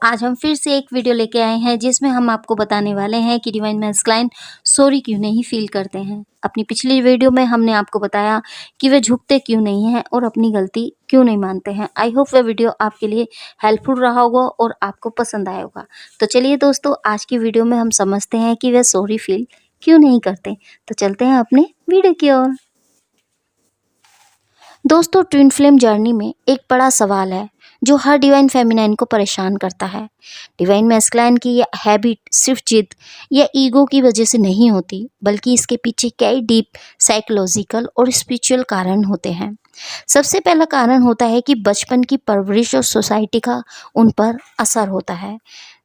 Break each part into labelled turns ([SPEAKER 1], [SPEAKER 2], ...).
[SPEAKER 1] आज हम फिर से एक वीडियो लेके आए हैं जिसमें हम आपको बताने वाले हैं कि डिवाइन मैस्कुलाइन सॉरी क्यों नहीं फील करते हैं। अपनी पिछली वीडियो में हमने आपको बताया कि वे झुकते क्यों नहीं हैं और अपनी गलती क्यों नहीं मानते हैं। आई होप वह वीडियो आपके लिए हेल्पफुल रहा होगा और आपको पसंद आया होगा। तो चलिए दोस्तों, आज की वीडियो में हम समझते हैं कि वे सॉरी फील क्यों नहीं करते। तो चलते हैं अपने वीडियो की ओर। दोस्तों, ट्विन फ्लेम जर्नी में एक बड़ा सवाल है जो हर डिवाइन फेमिनाइन को परेशान करता है। डिवाइन मैस्कुलाइन की यह हैबिट सिर्फ जिद या ईगो की वजह से नहीं होती, बल्कि इसके पीछे कई डीप साइकोलॉजिकल और स्पिरिचुअल कारण होते हैं। सबसे पहला कारण होता है कि बचपन की परवरिश और सोसाइटी का उन पर असर होता है।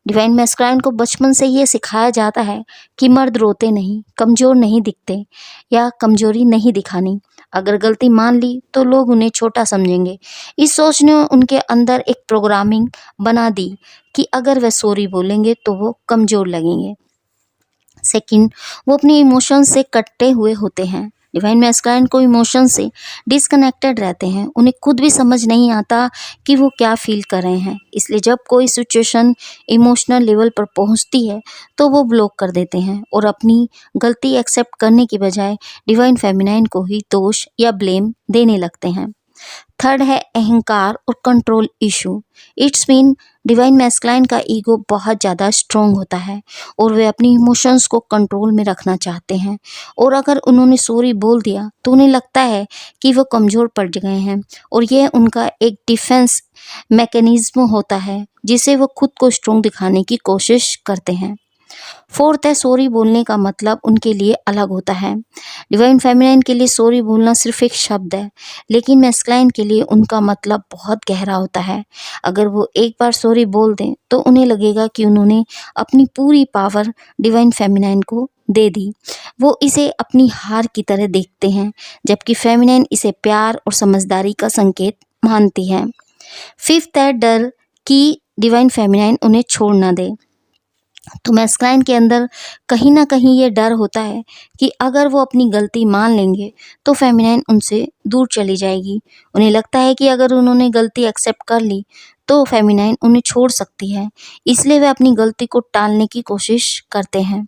[SPEAKER 1] डिवाइन मैस्कुलाइन को बचपन से ये सिखाया जाता है कि मर्द रोते नहीं, कमज़ोर नहीं दिखते या कमजोरी नहीं दिखानी। अगर गलती मान ली तो लोग उन्हें छोटा समझेंगे। इस सोच ने उनके अंदर एक प्रोग्रामिंग बना दी कि अगर वह सॉरी बोलेंगे तो वो कमज़ोर लगेंगे। सेकंड, वो अपने इमोशन से कटे हुए होते हैं। डिवाइन मैस्कुलाइन को इमोशन से डिसकनेक्टेड रहते हैं। उन्हें खुद भी समझ नहीं आता कि वो क्या फील कर रहे हैं। इसलिए जब कोई सिचुएशन इमोशनल लेवल पर पहुंचती है तो वो ब्लॉक कर देते हैं और अपनी गलती एक्सेप्ट करने की बजाय डिवाइन फेमिनाइन को ही दोष या ब्लेम देने लगते हैं। थर्ड है अहंकार और control issue. It's mean divine masculine का ईगो बहुत ज़्यादा स्ट्रॉन्ग होता है और वे अपनी इमोशंस को कंट्रोल में रखना चाहते हैं, और अगर उन्होंने सॉरी बोल दिया तो उन्हें लगता है कि वो कमज़ोर पड़ गए हैं और यह उनका एक डिफेंस मैकेनिज्म होता है जिसे वो खुद को स्ट्रॉन्ग दिखाने की कोशिश करते हैं। फोर्थ है, सॉरी बोलने का मतलब उनके लिए अलग होता है। डिवाइन फेमिनाइन के लिए सॉरी बोलना सिर्फ एक शब्द है, लेकिन मैस्कुलाइन के लिए उनका मतलब बहुत गहरा होता है। अगर वो एक बार सॉरी बोल दें तो उन्हें लगेगा कि उन्होंने अपनी पूरी पावर डिवाइन फेमिनाइन को दे दी। वो इसे अपनी हार की तरह देखते हैं, जबकि फेमिनाइन इसे प्यार और समझदारी का संकेत मानती है। फिफ्थ है डर कि डिवाइन फेमिनाइन उन्हें छोड़ ना दे। तो मैस्कुलाइन के अंदर कहीं ना कहीं ये डर होता है कि अगर वो अपनी गलती मान लेंगे तो फेमिनाइन उनसे दूर चली जाएगी। उन्हें लगता है कि अगर उन्होंने गलती एक्सेप्ट कर ली तो फेमिनाइन उन्हें छोड़ सकती है, इसलिए वे अपनी गलती को टालने की कोशिश करते हैं।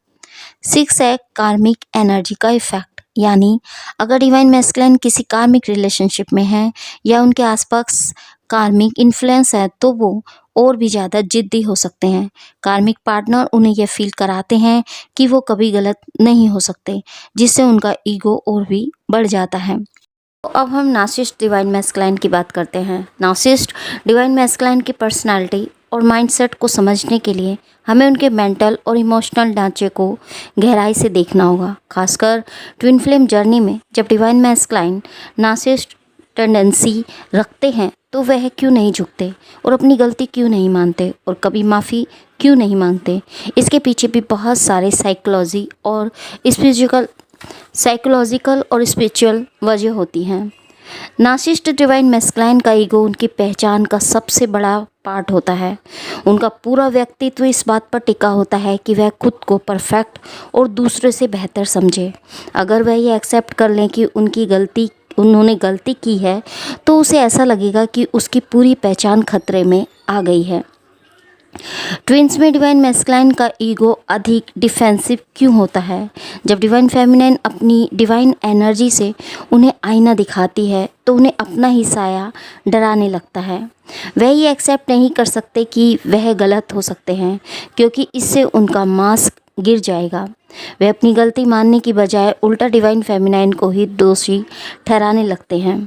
[SPEAKER 1] सिक्स है कार्मिक एनर्जी का इफेक्ट, यानी अगर डिवाइन मैस्कुलाइन किसी कार्मिक रिलेशनशिप में है या उनके आसपास कार्मिक इन्फ्लुएंस है तो वो और भी ज़्यादा जिद्दी हो सकते हैं। कार्मिक पार्टनर उन्हें यह फील कराते हैं कि वो कभी गलत नहीं हो सकते, जिससे उनका ईगो और भी बढ़ जाता है। तो अब हम नार्सिसिस्ट डिवाइन मैस्कुलाइन की बात करते हैं। नार्सिसिस्ट डिवाइन मैस्कुलाइन की पर्सनालिटी और माइंडसेट को समझने के लिए हमें उनके मेंटल और इमोशनल ढांचे को गहराई से देखना होगा। खासकर ट्विन फ्लेम जर्नी में जब डिवाइन मैस्कुलाइन नार्सिसिस्ट टेंडेंसी रखते हैं तो वह क्यों नहीं झुकते और अपनी गलती क्यों नहीं मानते और कभी माफ़ी क्यों नहीं मांगते। इसके पीछे भी बहुत सारे साइकोलॉजिकल और स्पिरिचुअल वजह होती हैं। नार्सिसिस्ट डिवाइन मैस्कुलाइन का ईगो उनकी पहचान का सबसे बड़ा पार्ट होता है। उनका पूरा व्यक्तित्व इस बात पर टिका होता है कि वह खुद को परफेक्ट और दूसरे से बेहतर समझे। अगर वह ये एक्सेप्ट कर लें कि उन्होंने गलती की है तो उसे ऐसा लगेगा कि उसकी पूरी पहचान खतरे में आ गई है। ट्विंस में डिवाइन मैस्कुलाइन का ईगो अधिक डिफेंसिव क्यों होता है? जब डिवाइन फेमिनाइन अपनी डिवाइन एनर्जी से उन्हें आईना दिखाती है तो उन्हें अपना ही साया डराने लगता है। वह ये एक्सेप्ट नहीं कर सकते कि वह गलत हो सकते हैं, क्योंकि इससे उनका मास्क गिर जाएगा। वे अपनी गलती मानने की बजाय उल्टा डिवाइन फेमिनाइन को ही दोषी ठहराने लगते हैं।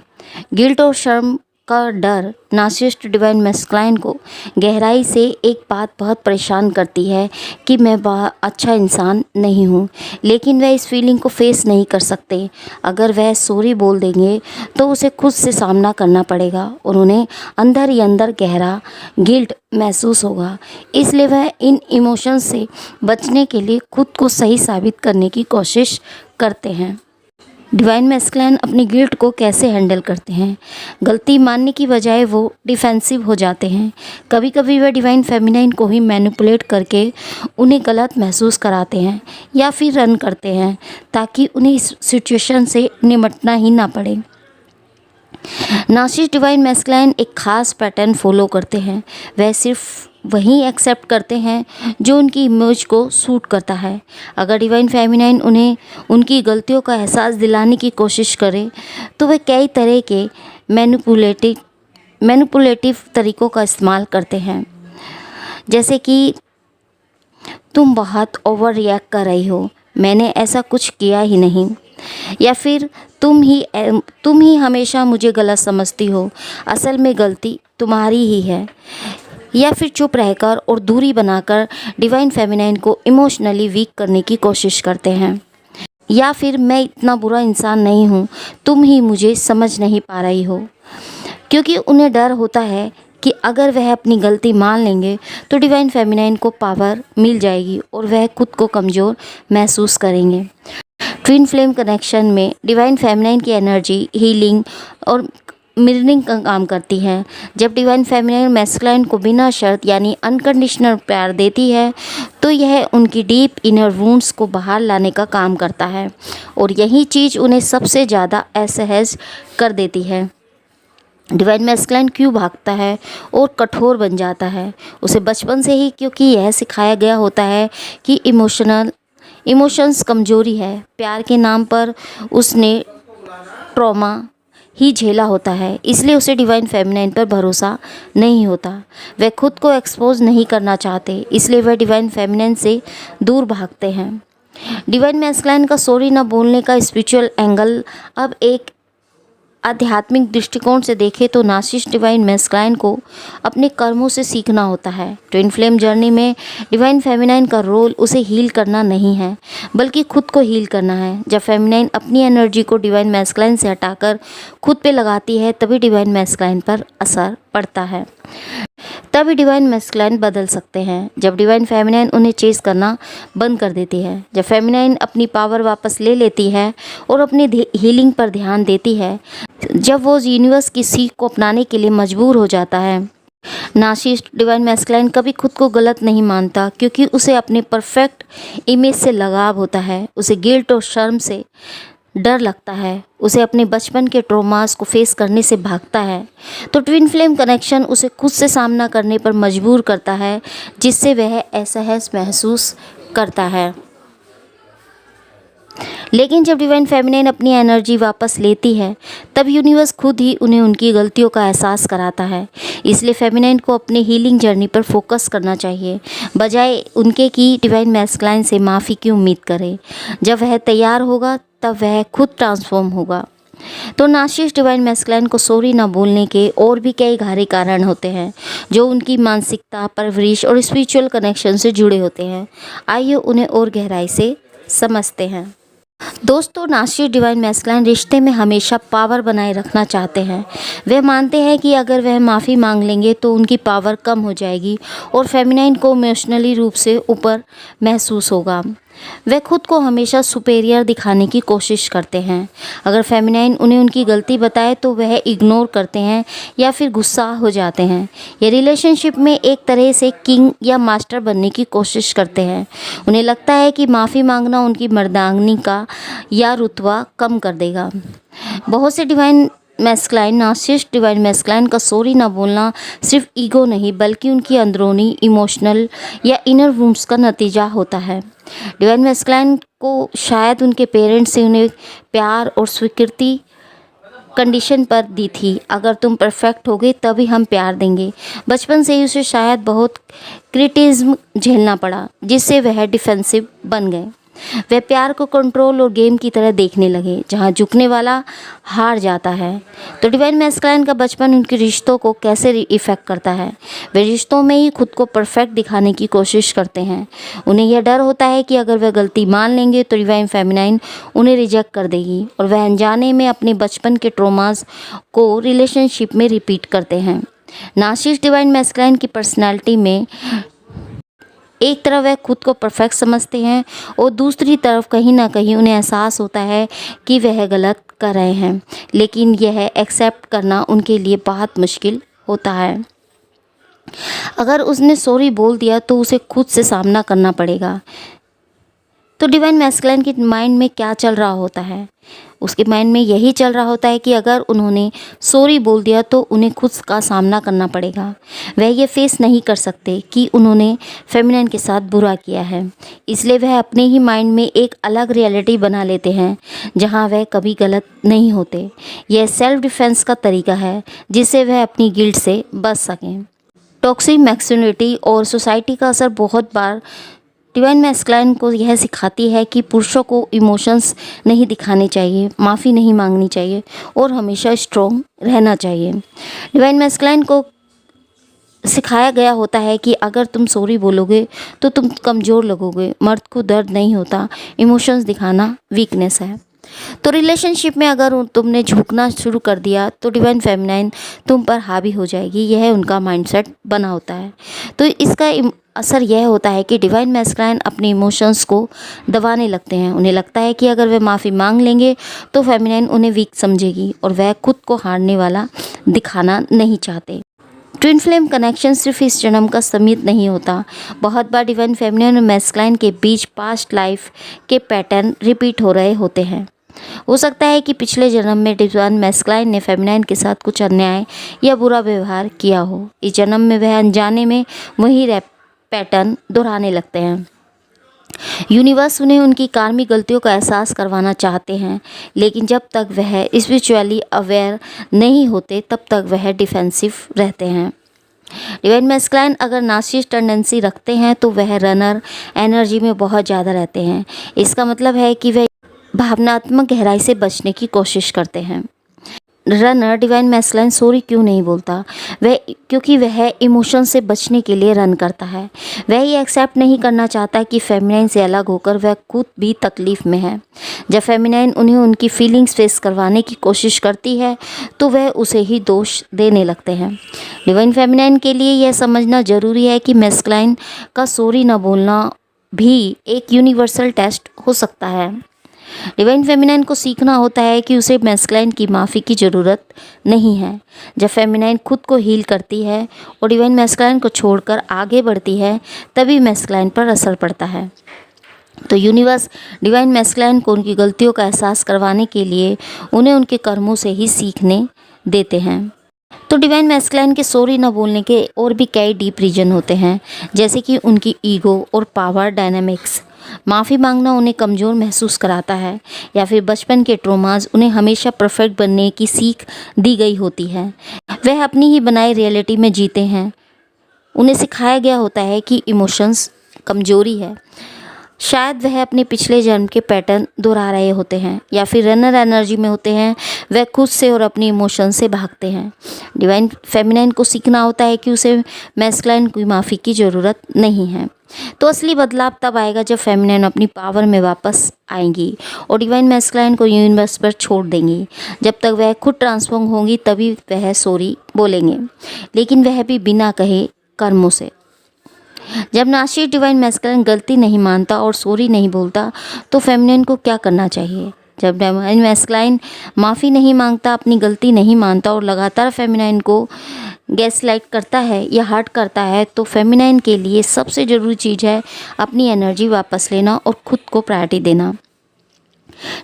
[SPEAKER 1] गिल्ट और शर्म का डर नार्सिसिस्ट डिवाइन मैस्कुलाइन को गहराई से एक बात बहुत परेशान करती है कि मैं बहुत अच्छा इंसान नहीं हूँ, लेकिन वह इस फीलिंग को फेस नहीं कर सकते। अगर वह सॉरी बोल देंगे तो उसे खुद से सामना करना पड़ेगा और उन्हें अंदर ही अंदर गहरा गिल्ट महसूस होगा। इसलिए वह इन इमोशंस से बचने के लिए खुद को सही साबित करने की कोशिश करते हैं। डिवाइन मैस्कुलाइन अपनी गिल्ट को कैसे हैंडल करते हैं? गलती मानने की बजाय वो डिफेंसिव हो जाते हैं। कभी कभी वे डिवाइन फेमिनाइन को ही मैनिपुलेट करके उन्हें गलत महसूस कराते हैं या फिर रन करते हैं, ताकि उन्हें इस सिचुएशन से निपटना ही ना पड़े। नार्सिसिस्ट डिवाइन मैस्कुलाइन एक खास पैटर्न फॉलो करते हैं। वह सिर्फ वही एक्सेप्ट करते हैं जो उनकी इमेज को सूट करता है। अगर डिवाइन फेमिनाइन उन्हें उनकी गलतियों का एहसास दिलाने की कोशिश करे तो वे कई तरह के मैनिपुलेटिव तरीक़ों का इस्तेमाल करते हैं, जैसे कि तुम बहुत ओवर रिएक्ट कर रही हो, मैंने ऐसा कुछ किया ही नहीं, या फिर तुम ही हमेशा मुझे गलत समझती हो, असल में गलती तुम्हारी ही है। या फिर चुप रहकर और दूरी बनाकर डिवाइन फेमिनाइन को इमोशनली वीक करने की कोशिश करते हैं। या फिर मैं इतना बुरा इंसान नहीं हूँ, तुम ही मुझे समझ नहीं पा रही हो, क्योंकि उन्हें डर होता है कि अगर वह अपनी गलती मान लेंगे तो डिवाइन फेमिनाइन को पावर मिल जाएगी और वह खुद को कमज़ोर महसूस करेंगे। ट्विन फ्लेम कनेक्शन में डिवाइन फेमिनाइन की एनर्जी हीलिंग और मिररिंग का काम करती है। जब डिवाइन फेमिनाइन मैस्कुलाइन को बिना शर्त यानी अनकंडीशनल प्यार देती है तो यह उनकी डीप इनर वुंड्स को बाहर लाने का काम करता है, और यही चीज़ उन्हें सबसे ज़्यादा असहज कर देती है। डिवाइन मैस्कुलाइन क्यों भागता है और कठोर बन जाता है? उसे बचपन से ही क्योंकि यह सिखाया गया होता है कि इमोशंस कमज़ोरी है। प्यार के नाम पर उसने ट्रॉमा ही झेला होता है, इसलिए उसे डिवाइन फेमिनाइन पर भरोसा नहीं होता। वह खुद को एक्सपोज नहीं करना चाहते, इसलिए वह डिवाइन फेमिनाइन से दूर भागते हैं। डिवाइन मैस्कुलाइन का सॉरी न बोलने का स्पिरिचुअल एंगल अब एक आध्यात्मिक दृष्टिकोण से देखें तो नार्सिसिस्ट डिवाइन मैस्कुलाइन को अपने कर्मों से सीखना होता है। ट्विन फ्लेम जर्नी में डिवाइन फेमिनाइन का रोल उसे हील करना नहीं है, बल्कि खुद को हील करना है। जब फेमिनाइन अपनी एनर्जी को डिवाइन मैस्कुलाइन से हटाकर खुद पे लगाती है तभी डिवाइन मैस्कुलाइन पर असर पड़ता है, तभी डिवाइन मैस्कुलाइन बदल सकते हैं। जब डिवाइन फेमिनाइन उन्हें चेस करना बंद कर देती है, जब फेमिनाइन अपनी पावर वापस ले लेती है और अपनी हीलिंग पर ध्यान देती है, जब वो यूनिवर्स की सीख को अपनाने के लिए मजबूर हो जाता है। नार्सिसिस्ट डिवाइन मैस्कुलाइन कभी खुद को गलत नहीं मानता, क्योंकि उसे अपने परफेक्ट इमेज से लगाव होता है। उसे गिल्ट और शर्म से डर लगता है, उसे अपने बचपन के ट्रॉमास को फेस करने से भागता है। तो ट्विन फ्लेम कनेक्शन उसे खुद से सामना करने पर मजबूर करता है, जिससे वह असहज महसूस करता है। लेकिन जब डिवाइन फेमिनाइन अपनी एनर्जी वापस लेती है तब यूनिवर्स खुद ही उन्हें उनकी गलतियों का एहसास कराता है। इसलिए फेमिनाइन को अपनी हीलिंग जर्नी पर फोकस करना चाहिए, बजाय उनके कि डिवाइन मैस्कुलाइन से माफ़ी की उम्मीद करे। जब वह तैयार होगा तब वह खुद ट्रांसफॉर्म होगा। तो नार्सिसिस्ट डिवाइन मैस्कुलाइन को सॉरी ना बोलने के और भी कई गहरे कारण होते हैं जो उनकी मानसिकता, परवरिश और स्पिरिचुअल कनेक्शन से जुड़े होते हैं। आइए उन्हें और गहराई से समझते हैं। दोस्तों, नार्सिसिस्ट डिवाइन मैस्कुलाइन रिश्ते में हमेशा पावर बनाए रखना चाहते हैं। वे मानते हैं कि अगर वह माफ़ी मांग लेंगे तो उनकी पावर कम हो जाएगी और फेमिनाइन को इमोशनली रूप से ऊपर महसूस होगा। वे खुद को हमेशा सुपेरियर दिखाने की कोशिश करते हैं। अगर फेमिनाइन उन्हें उनकी गलती बताए तो वह इग्नोर करते हैं या फिर गुस्सा हो जाते हैं। ये रिलेशनशिप में एक तरह से किंग या मास्टर बनने की कोशिश करते हैं। उन्हें लगता है कि माफ़ी मांगना उनकी मर्दानगी का या रुतबा कम कर देगा। बहुत से divine masculine narcissist divine masculine का सॉरी ना बोलना सिर्फ ईगो नहीं, बल्कि उनकी अंदरूनी इमोशनल या इनर वुंड्स का नतीजा होता है। डिवाइन मैस्कुलाइन को शायद उनके पेरेंट्स से उन्हें प्यार और स्वीकृति कंडीशन पर दी थी, अगर तुम परफेक्ट होगे तभी हम प्यार देंगे। बचपन से ही उसे शायद बहुत क्रिटिसिज्म झेलना पड़ा, जिससे वह डिफेंसिव बन गए। वे प्यार को कंट्रोल और गेम की तरह देखने लगे, जहां झुकने वाला हार जाता है। तो डिवाइन मैस्कुलाइन का बचपन उनके रिश्तों को कैसे इफ़ेक्ट करता है? वे रिश्तों में ही खुद को परफेक्ट दिखाने की कोशिश करते हैं। उन्हें यह डर होता है कि अगर वे गलती मान लेंगे तो डिवाइन फेमिनाइन उन्हें रिजेक्ट कर देगी, और वह अनजाने में अपने बचपन के ट्रॉमास को रिलेशनशिप में रिपीट करते हैं। नार्सिसिस्ट डिवाइन मैस्कुलाइन की पर्सनैलिटी में एक तरफ वह खुद को परफेक्ट समझते हैं और दूसरी तरफ कहीं ना कहीं उन्हें एहसास होता है कि वह गलत कर रहे हैं, लेकिन यह एक्सेप्ट करना उनके लिए बहुत मुश्किल होता है। अगर उसने सॉरी बोल दिया तो उसे खुद से सामना करना पड़ेगा। तो डिवाइन मैस्कुलाइन के माइंड में क्या चल रहा होता है? उसके माइंड में यही चल रहा होता है कि अगर उन्होंने सॉरी बोल दिया तो उन्हें खुद का सामना करना पड़ेगा। वह ये फेस नहीं कर सकते कि उन्होंने फेमिनाइन के साथ बुरा किया है, इसलिए वह अपने ही माइंड में एक अलग रियलिटी बना लेते हैं जहां वह कभी गलत नहीं होते। यह सेल्फ डिफेंस का तरीका है जिससे वह अपनी गिल्ट से बच सकें। टॉक्सिक मैस्कुलिनिटी और सोसाइटी का असर बहुत बार डिवाइन मैस्कुलाइन को यह सिखाती है कि पुरुषों को इमोशंस नहीं दिखाने चाहिए, माफ़ी नहीं मांगनी चाहिए और हमेशा स्ट्रॉन्ग रहना चाहिए। डिवाइन मैस्कुलाइन को सिखाया गया होता है कि अगर तुम सॉरी बोलोगे तो तुम कमज़ोर लगोगे, मर्द को दर्द नहीं होता, इमोशंस दिखाना वीकनेस है। तो रिलेशनशिप में अगर तुमने झुकना शुरू कर दिया तो डिवाइन फेमिनाइन तुम पर हावी हो जाएगी, यह उनका माइंडसेट बना होता है। तो इसका असर यह होता है कि डिवाइन मैस्कुलाइन अपने इमोशंस को दबाने लगते हैं। उन्हें लगता है कि अगर वे माफ़ी मांग लेंगे तो फेमिनाइन उन्हें वीक समझेगी और वह खुद को हारने वाला दिखाना नहीं चाहते। ट्विन फ्लेम कनेक्शन सिर्फ इस जन्म का सीमित नहीं होता। बहुत बार डिवाइन फेमिनाइन और मैस्कुलाइन के बीच पास्ट लाइफ के पैटर्न रिपीट हो रहे होते हैं। हो सकता है कि पिछले जन्म में डिवाइन मैस्कुलाइन ने फेमिनाइन के साथ कुछ अन्याय या बुरा व्यवहार किया हो। इस जन्म में वह अनजाने में वही पैटर्न दोहराने लगते हैं। यूनिवर्स उन्हें उनकी कार्मिक गलतियों का एहसास करवाना चाहते हैं, लेकिन जब तक वह स्पिरिचुअली अवेयर नहीं होते तब तक वह डिफेंसिव रहते हैं। डिवाइन मैस्कुलाइन अगर नार्सिसिस्ट टेंडेंसी रखते हैं तो वह रनर एनर्जी में बहुत ज़्यादा रहते हैं। इसका मतलब है कि वह भावनात्मक गहराई से बचने की कोशिश करते हैं। रनर डिवाइन मैस्कुलाइन सॉरी क्यों नहीं बोलता? क्योंकि वह इमोशन से बचने के लिए रन करता है। वह ये एक्सेप्ट नहीं करना चाहता कि फेमिनाइन से अलग होकर वह खुद भी तकलीफ़ में है। जब फेमिनाइन उन्हें उनकी फीलिंग्स फेस करवाने की कोशिश करती है तो वह उसे ही दोष देने लगते हैं। डिवाइन फेमिनाइन के लिए यह समझना ज़रूरी है कि मैस्कुलाइन का सॉरी न बोलना भी एक यूनिवर्सल टेस्ट हो सकता है। डिवाइन फेमिनाइन को सीखना होता है कि उसे मैस्कुलाइन की माफ़ी की ज़रूरत नहीं है। जब फेमिनाइन खुद को हील करती है और डिवाइन मैस्कुलाइन को छोड़कर आगे बढ़ती है तभी मैस्कुलाइन पर असर पड़ता है। तो यूनिवर्स डिवाइन मैस्कुलाइन को उनकी गलतियों का एहसास करवाने के लिए उन्हें उनके कर्मों से ही सीखने देते हैं। तो डिवाइन मैस्कुलाइन के सॉरी न बोलने के और भी कई डीप रीजन होते हैं, जैसे कि उनकी ईगो और पावर डायनामिक्स। माफ़ी मांगना उन्हें कमज़ोर महसूस कराता है, या फिर बचपन के ट्रॉमास उन्हें हमेशा परफेक्ट बनने की सीख दी गई होती है। वह अपनी ही बनाई रियलिटी में जीते हैं। उन्हें सिखाया गया होता है कि इमोशंस कमज़ोरी है। शायद वह अपने पिछले जन्म के पैटर्न दोहरा रहे होते हैं, या फिर रनर एनर्जी में होते हैं। वह खुद से और अपनी इमोशन से भागते हैं। डिवाइन फेमिनाइन को सीखना होता है कि उसे मैस्कुलाइन की माफ़ी की ज़रूरत नहीं है। तो असली बदलाव तब आएगा जब फेमिनाइन अपनी पावर में वापस आएंगी और डिवाइन मैस्कुलाइन को यूनिवर्स पर छोड़ देंगी। जब तक वह खुद ट्रांसफॉर्म होंगी तभी वह सॉरी बोलेंगे, लेकिन वह भी बिना कहे कर्मों से। जब नार्सिसिस्ट डिवाइन मैस्कुलाइन गलती नहीं मानता और सॉरी नहीं बोलता तो फेमिनाइन को क्या करना चाहिए? जब डिवाइन मैस्कुलाइन माफ़ी नहीं मांगता, अपनी गलती नहीं मानता और लगातार फेमिनाइन को गैसलाइट करता है या हर्ट करता है, तो फेमिनाइन के लिए सबसे ज़रूरी चीज़ है अपनी एनर्जी वापस लेना और खुद को प्रायोरिटी देना।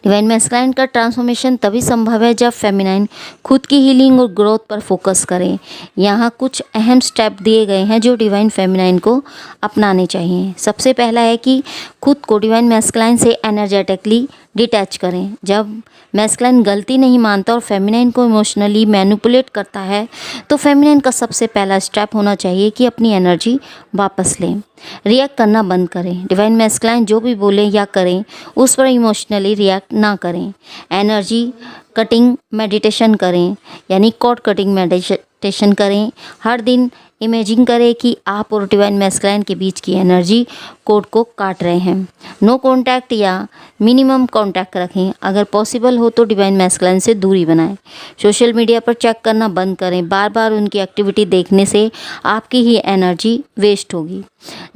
[SPEAKER 1] डिवाइन मैस्कुलाइन का ट्रांसफॉर्मेशन तभी संभव है जब फेमिनाइन खुद की हीलिंग और ग्रोथ पर फोकस करें। यहाँ कुछ अहम स्टेप दिए गए हैं जो डिवाइन फेमिनाइन को अपनाने चाहिए। सबसे पहला है कि खुद को डिवाइन मैस्कुलाइन से एनर्जेटिकली डिटैच करें। जब मैस्कुलाइन गलती नहीं मानता और फेमिनाइन को इमोशनली मैनिपुलेट करता है तो फेमिनाइन का सबसे पहला स्टेप होना चाहिए कि अपनी एनर्जी वापस लें, रिएक्ट करना बंद करें। डिवाइन मैस्कुलाइन जो भी बोलें या करें उस पर इमोशनली रिएक्ट ना करें। एनर्जी कटिंग मेडिटेशन करें, यानी कॉर्ड कटिंग मेडिटेशन करें। हर दिन इमेजिन करें कि आप और डिवाइन मैस्कुलाइन के बीच की एनर्जी कोड को काट रहे हैं। नो कांटेक्ट या मिनिमम कांटेक्ट रखें। अगर पॉसिबल हो तो डिवाइन मैस्कुलाइन से दूरी बनाएं। सोशल मीडिया पर चेक करना बंद करें। बार बार उनकी एक्टिविटी देखने से आपकी ही एनर्जी वेस्ट होगी।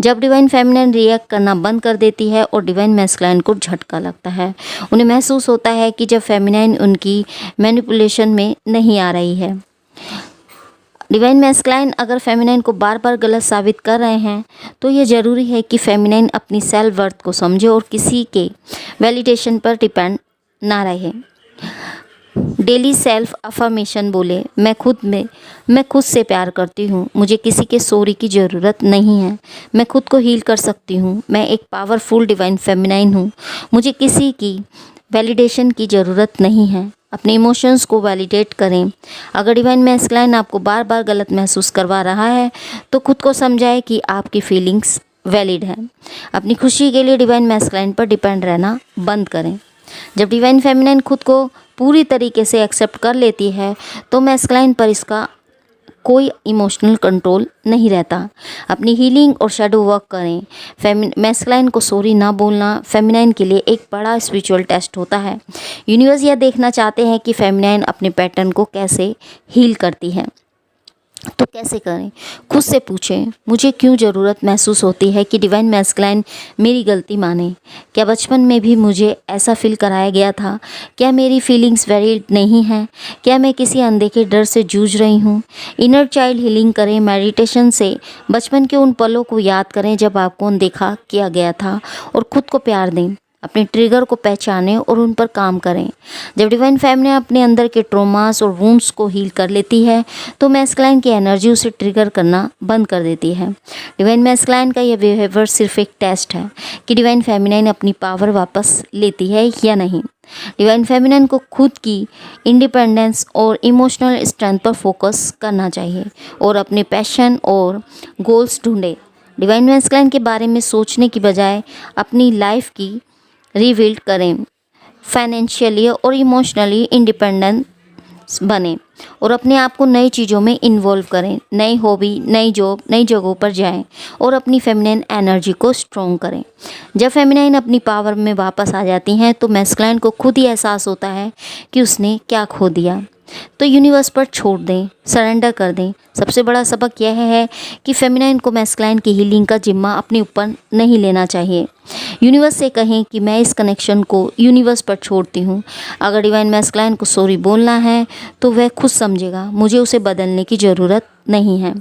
[SPEAKER 1] जब डिवाइन फेमिनाइन रिएक्ट करना बंद कर देती है और डिवाइन मैस्कुलाइन को झटका लगता है, उन्हें महसूस होता है कि जब फेमिनाइन उनकी मैनिपुलेशन में नहीं आ रही है। डिवाइन मैस्कुलाइन अगर फेमिनाइन को बार बार गलत साबित कर रहे हैं तो ये ज़रूरी है कि फेमिनाइन अपनी सेल्फ वर्थ को समझे और किसी के वैलिडेशन पर डिपेंड ना रहे। डेली सेल्फ अफर्मेशन बोले, मैं खुद से प्यार करती हूँ, मुझे किसी के सॉरी की ज़रूरत नहीं है, मैं खुद को हील कर सकती हूँ, मैं एक पावरफुल डिवाइन फेमिनाइन हूँ, मुझे किसी की वैलिडेशन की ज़रूरत नहीं है। अपने इमोशंस को वैलिडेट करें। अगर डिवाइन मैस्कुलाइन आपको बार बार गलत महसूस करवा रहा है तो खुद को समझाएं कि आपकी फीलिंग्स वैलिड है। अपनी खुशी के लिए डिवाइन मैस्कुलाइन पर डिपेंड रहना बंद करें। जब डिवाइन फेमिनाइन खुद को पूरी तरीके से एक्सेप्ट कर लेती है तो मैस्कुलाइन पर इसका कोई इमोशनल कंट्रोल नहीं रहता। अपनी हीलिंग और शैडो वर्क करें। मैस्कुलाइन को सॉरी ना बोलना फेमिनाइन के लिए एक बड़ा स्पिरिचुअल टेस्ट होता है। यूनिवर्स यह देखना चाहते हैं कि फेमिनाइन अपने पैटर्न को कैसे हील करती है। तो कैसे करें? खुद से पूछें, मुझे क्यों ज़रूरत महसूस होती है कि डिवाइन मैस्कुलाइन मेरी गलती माने? क्या बचपन में भी मुझे ऐसा फील कराया गया था? क्या मेरी फीलिंग्स वैलिड नहीं हैं? क्या मैं किसी अनदेखे डर से जूझ रही हूँ? इनर चाइल्ड हीलिंग करें। मेडिटेशन से बचपन के उन पलों को याद करें जब आपको अनदेखा किया गया था और खुद को प्यार दें। अपने ट्रिगर को पहचानें और उन पर काम करें। जब डिवाइन फेमिनिन अपने अंदर के ट्रॉमास और वुंड्स को हील कर लेती है तो मैस्कुलाइन की एनर्जी उसे ट्रिगर करना बंद कर देती है। डिवाइन मैस्कुलाइन का यह बिहेवियर सिर्फ एक टेस्ट है कि डिवाइन फेमिनिन अपनी पावर वापस लेती है या नहीं। डिवाइन फेमिनिन को खुद की इंडिपेंडेंस और इमोशनल स्ट्रेंथ पर फोकस करना चाहिए और अपने पैशन और गोल्स ढूंढे। डिवाइन मैस्कुलाइन के बारे में सोचने की बजाय अपनी लाइफ की रिबिल्ड करें। फाइनेंशियली और इमोशनली इंडिपेंडेंट बने और अपने आप को नई चीज़ों में इन्वॉल्व करें। नई हॉबी, नई जॉब, नई जगहों पर जाएं और अपनी फेमिनिन एनर्जी को स्ट्रॉन्ग करें। जब फेमिनिन अपनी पावर में वापस आ जाती हैं तो मैस्कुलाइन को खुद ही एहसास होता है कि उसने क्या खो दिया। तो यूनिवर्स पर छोड़ दें, सरेंडर कर दें। सबसे बड़ा सबक यह है कि फेमिनिन को मैस्कुलाइन की हीलिंग का जिम्मा अपने ऊपर नहीं लेना चाहिए। यूनिवर्स से कहें कि मैं इस कनेक्शन को यूनिवर्स पर छोड़ती हूँ। अगर डिवाइन मैस्कुलाइन को सॉरी बोलना है तो वह खुद समझेगा, मुझे उसे बदलने की ज़रूरत नहीं है।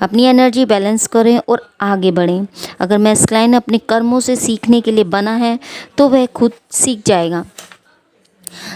[SPEAKER 1] अपनी एनर्जी बैलेंस करें और आगे बढ़ें। अगर मैस्कुलाइन अपने कर्मों से सीखने के लिए बना है तो वह खुद सीख जाएगा।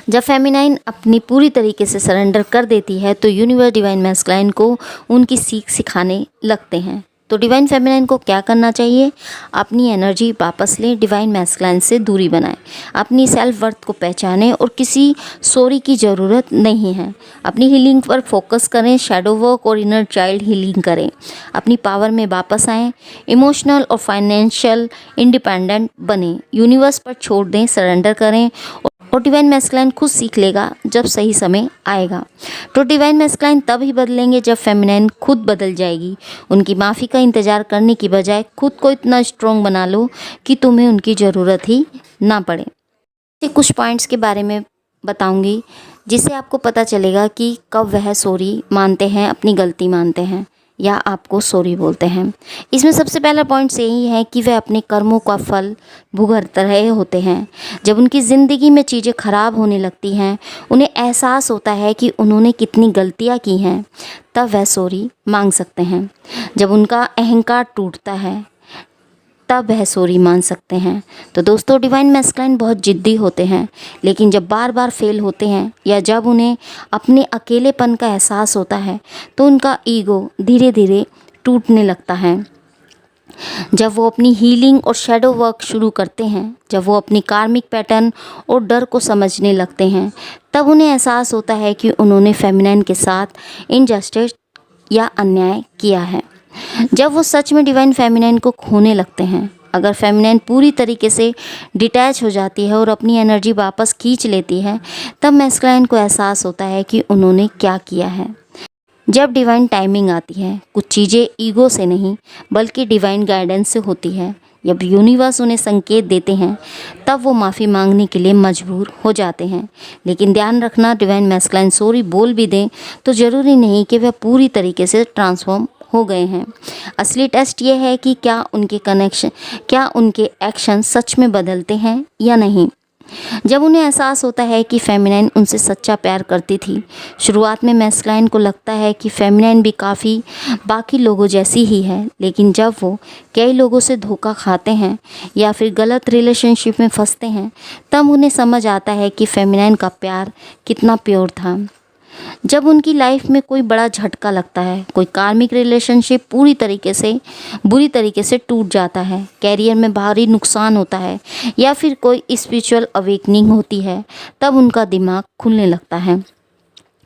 [SPEAKER 1] जब फेमिनाइन अपनी पूरी तरीके से सरेंडर कर देती है तो यूनिवर्स डिवाइन मैस्कुलाइन को उनकी सीख सिखाने लगते हैं। तो डिवाइन फेमिनाइन को क्या करना चाहिए? अपनी एनर्जी वापस लें, डिवाइन मैस्कुलाइन से दूरी बनाएं, अपनी सेल्फ वर्थ को पहचानें और किसी सॉरी की ज़रूरत नहीं है। अपनी हीलिंग पर फोकस करें, शैडो वर्क और इनर चाइल्ड हीलिंग करें। अपनी पावर में वापस आएँ, इमोशनल और फाइनेंशियल इंडिपेंडेंट बने। यूनिवर्स पर छोड़ दें, सरेंडर करें और डिवाइन मैस्कुलाइन खुद सीख लेगा जब सही समय आएगा। तो डिवाइन मैस्कुलाइन तब ही बदलेंगे जब फेमिनाइन खुद बदल जाएगी। उनकी माफ़ी का इंतज़ार करने की बजाय खुद को इतना स्ट्रॉन्ग बना लो कि तुम्हें उनकी ज़रूरत ही ना पड़े। कुछ पॉइंट्स के बारे में बताऊंगी जिससे आपको पता चलेगा कि कब वह सॉरी मानते हैं, अपनी गलती मानते हैं या आपको सॉरी बोलते हैं। इसमें सबसे पहला पॉइंट यही है कि वह अपने कर्मों का फल भुगत रहे होते हैं। जब उनकी ज़िंदगी में चीज़ें ख़राब होने लगती हैं, उन्हें एहसास होता है कि उन्होंने कितनी गलतियाँ की हैं, तब वह सॉरी मांग सकते हैं। जब उनका अहंकार टूटता है तब वह सॉरी मान सकते हैं। तो दोस्तों, डिवाइन मैस्कुलाइन बहुत जिद्दी होते हैं, लेकिन जब बार बार फेल होते हैं या जब उन्हें अपने अकेलेपन का एहसास होता है तो उनका ईगो धीरे धीरे टूटने लगता है। जब वो अपनी हीलिंग और शैडो वर्क शुरू करते हैं, जब वो अपनी कार्मिक पैटर्न और डर को समझने लगते हैं, तब उन्हें एहसास होता है कि उन्होंने फेमिनाइन के साथ इनजस्टिस या अन्याय किया है। जब वो सच में डिवाइन फेमिनाइन को खोने लगते हैं, अगर फेमिनाइन पूरी तरीके से डिटैच हो जाती है और अपनी एनर्जी वापस खींच लेती है, तब मैस्कुलाइन को एहसास होता है कि उन्होंने क्या किया है। जब डिवाइन टाइमिंग आती है, कुछ चीज़ें ईगो से नहीं बल्कि डिवाइन गाइडेंस से होती है। जब यूनिवर्स उन्हें संकेत देते हैं तब वो माफ़ी मांगने के लिए मजबूर हो जाते हैं। लेकिन ध्यान रखना, डिवाइन मैस्कुलाइन सॉरी बोल भी दें तो ज़रूरी नहीं कि वह पूरी तरीके से ट्रांसफॉर्म हो गए हैं। असली टेस्ट ये है कि क्या उनके एक्शन सच में बदलते हैं या नहीं। जब उन्हें एहसास होता है कि फेमिनाइन उनसे सच्चा प्यार करती थी। शुरुआत में मैस्कुलाइन को लगता है कि फेमिनाइन भी काफ़ी बाकी लोगों जैसी ही है, लेकिन जब वो कई लोगों से धोखा खाते हैं या फिर गलत रिलेशनशिप में फंसते हैं, तब उन्हें समझ आता है कि फेमिनाइन का प्यार कितना प्योर था। जब उनकी लाइफ में कोई बड़ा झटका लगता है, कोई कार्मिक रिलेशनशिप बुरी तरीके से टूट जाता है, कैरियर में भारी नुकसान होता है या फिर कोई स्पिरिचुअल अवेकनिंग होती है, तब उनका दिमाग खुलने लगता है।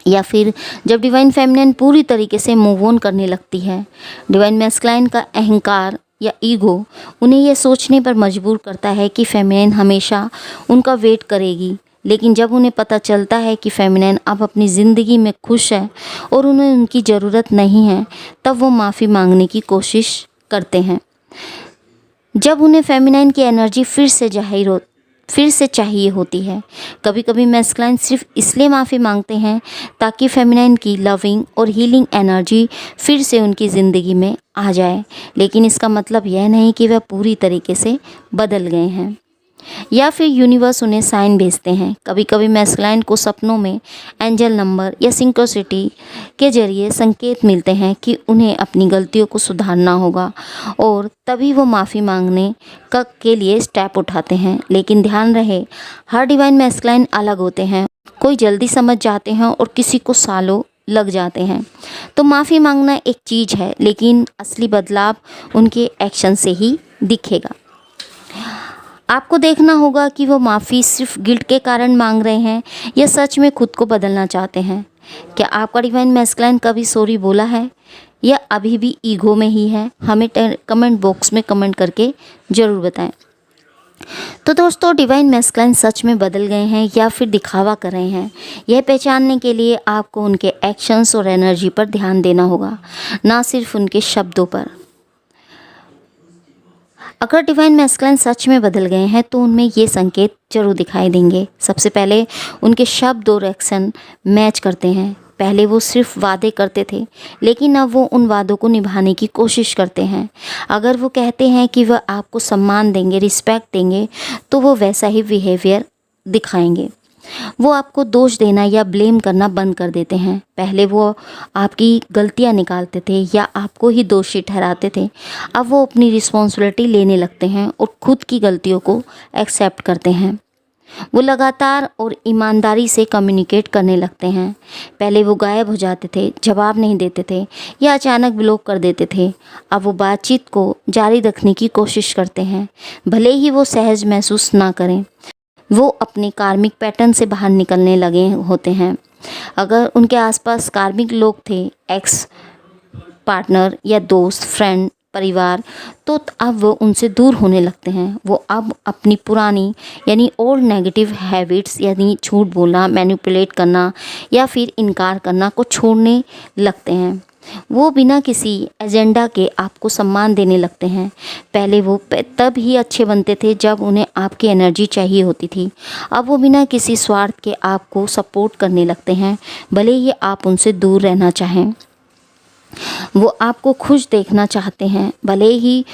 [SPEAKER 1] या फिर जब डिवाइन फेमिनिन पूरी तरीके से मूव ऑन करने लगती है। डिवाइन मैस्कुलाइन का अहंकार या ईगो उन्हें यह सोचने पर मजबूर करता है कि फेमिनिन हमेशा उनका वेट करेगी, लेकिन जब उन्हें पता चलता है कि फेमिनिन अब अपनी ज़िंदगी में खुश है और उन्हें उनकी ज़रूरत नहीं है, तब वो माफ़ी मांगने की कोशिश करते हैं। जब उन्हें फेमिनिन की एनर्जी फिर से चाहिए होती है। कभी कभी मैस्कुलाइन सिर्फ इसलिए माफ़ी मांगते हैं ताकि फेमिनिन की लविंग और हीलिंग एनर्जी फिर से उनकी ज़िंदगी में आ जाए, लेकिन इसका मतलब यह नहीं कि वह पूरी तरीके से बदल गए हैं। या फिर यूनिवर्स उन्हें साइन भेजते हैं। कभी कभी मैस्कुलाइन को सपनों में एंजल नंबर या सिंक्रोसिटी के जरिए संकेत मिलते हैं कि उन्हें अपनी गलतियों को सुधारना होगा, और तभी वो माफ़ी मांगने के लिए स्टेप उठाते हैं। लेकिन ध्यान रहे, हर डिवाइन मैस्कुलाइन अलग होते हैं। कोई जल्दी समझ जाते हैं और किसी को सालों लग जाते हैं। तो माफ़ी मांगना एक चीज़ है, लेकिन असली बदलाव उनके एक्शन से ही दिखेगा। आपको देखना होगा कि वो माफ़ी सिर्फ गिल्ट के कारण मांग रहे हैं या सच में खुद को बदलना चाहते हैं। क्या आपका डिवाइन मैस्कुलाइन कभी सॉरी बोला है या अभी भी ईगो में ही है? हमें कमेंट बॉक्स में कमेंट करके ज़रूर बताएं। तो दोस्तों, डिवाइन मैस्कुलाइन सच में बदल गए हैं या फिर दिखावा कर रहे हैं, यह पहचानने के लिए आपको उनके एक्शंस और एनर्जी पर ध्यान देना होगा, ना सिर्फ उनके शब्दों पर। अगर डिवाइन मैस्कुलाइन सच में बदल गए हैं तो उनमें ये संकेत जरूर दिखाई देंगे। सबसे पहले उनके शब्द और एक्शन मैच करते हैं। पहले वो सिर्फ वादे करते थे, लेकिन अब वो उन वादों को निभाने की कोशिश करते हैं। अगर वो कहते हैं कि वह आपको सम्मान देंगे, रिस्पेक्ट देंगे, तो वो वैसा ही बिहेवियर दिखाएंगे। वो आपको दोष देना या ब्लेम करना बंद कर देते हैं। पहले वो आपकी गलतियां निकालते थे या आपको ही दोषी ठहराते थे। अब वो अपनी रिस्पॉन्सिबिलिटी लेने लगते हैं और खुद की गलतियों को एक्सेप्ट करते हैं। वो लगातार और ईमानदारी से कम्युनिकेट करने लगते हैं। पहले वो गायब हो जाते थे, जवाब नहीं देते थे या अचानक ब्लॉक कर देते थे। अब वो बातचीत को जारी रखने की कोशिश करते हैं, भले ही वो सहज महसूस ना करें। वो अपने कार्मिक पैटर्न से बाहर निकलने लगे होते हैं। अगर उनके आसपास कार्मिक लोग थे, एक्स पार्टनर या दोस्त, फ्रेंड, परिवार, तो अब वो उनसे दूर होने लगते हैं। वो अब अपनी पुरानी यानी ओल्ड नेगेटिव हैबिट्स यानी झूठ बोलना, मैनिपुलेट करना या फिर इनकार करना को छोड़ने लगते हैं। वो बिना किसी एजेंडा के आपको सम्मान देने लगते हैं। पहले वो तब ही अच्छे बनते थे जब उन्हें आपकी एनर्जी चाहिए होती थी। अब वो बिना किसी स्वार्थ के आपको सपोर्ट करने लगते हैं, भले ही आप उनसे दूर रहना चाहें। वो आपको खुश देखना चाहते हैं, भले ही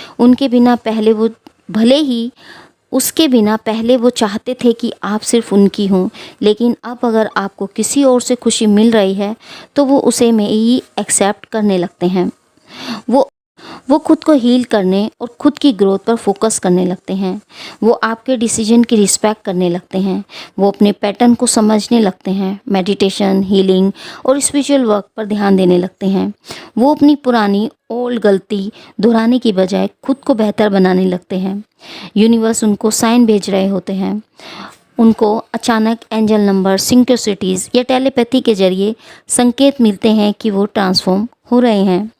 [SPEAKER 1] उसके बिना पहले वो चाहते थे कि आप सिर्फ उनकी हों। लेकिन अब अगर आपको किसी और से खुशी मिल रही है तो वो उसे में ही एक्सेप्ट करने लगते हैं। वो खुद को हील करने और खुद की ग्रोथ पर फोकस करने लगते हैं। वो आपके डिसीजन की रिस्पेक्ट करने लगते हैं। वो अपने पैटर्न को समझने लगते हैं, मेडिटेशन, हीलिंग और स्पिरिचुअल वर्क पर ध्यान देने लगते हैं। वो अपनी पुरानी ओल्ड गलती दोहराने की बजाय खुद को बेहतर बनाने लगते हैं। यूनिवर्स उनको साइन भेज रहे होते हैं। उनको अचानक एंजल नंबर, सिंक्रोसिटीज़ या टेलीपैथी के जरिए संकेत मिलते हैं कि वो ट्रांसफॉर्म हो रहे हैं।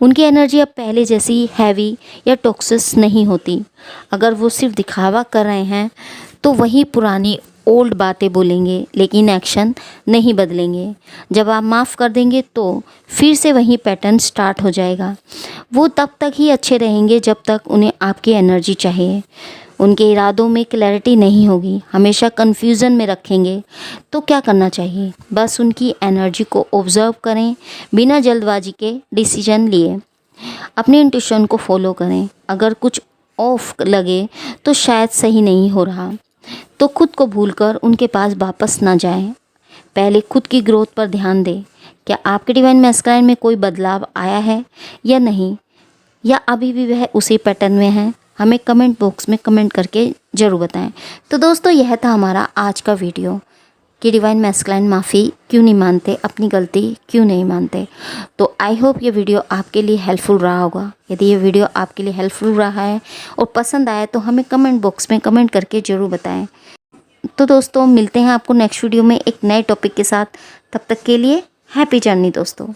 [SPEAKER 1] उनकी एनर्जी अब पहले जैसी हैवी या टॉक्सिक नहीं होती। अगर वो सिर्फ दिखावा कर रहे हैं तो वही पुरानी ओल्ड बातें बोलेंगे, लेकिन एक्शन नहीं बदलेंगे। जब आप माफ़ कर देंगे तो फिर से वही पैटर्न स्टार्ट हो जाएगा। वो तब तक ही अच्छे रहेंगे जब तक उन्हें आपकी एनर्जी चाहिए। उनके इरादों में क्लैरिटी नहीं होगी, हमेशा कन्फ्यूज़न में रखेंगे। तो क्या करना चाहिए? बस उनकी एनर्जी को ऑब्जर्व करें, बिना जल्दबाजी के डिसीजन लिए। अपने इंट्यूशन को फॉलो करें। अगर कुछ ऑफ लगे तो शायद सही नहीं हो रहा, तो खुद को भूलकर उनके पास वापस ना जाएं। पहले खुद की ग्रोथ पर ध्यान दें। क्या आपके डिवाइन मैस्कुलाइन में कोई बदलाव आया है या नहीं, या अभी भी वह उसी पैटर्न में है? हमें कमेंट बॉक्स में कमेंट करके ज़रूर बताएं। तो दोस्तों, यह था हमारा आज का वीडियो कि डिवाइन मैस्कुलाइन माफ़ी क्यों नहीं मानते, अपनी गलती क्यों नहीं मानते। तो आई होप ये वीडियो आपके लिए हेल्पफुल रहा होगा। यदि ये वीडियो आपके लिए हेल्पफुल रहा है और पसंद आया तो हमें कमेंट बॉक्स में कमेंट करके ज़रूर बताएं। तो दोस्तों, मिलते हैं आपको नेक्स्ट वीडियो में एक नए टॉपिक के साथ। तब तक के लिए हैप्पी जर्नी दोस्तों।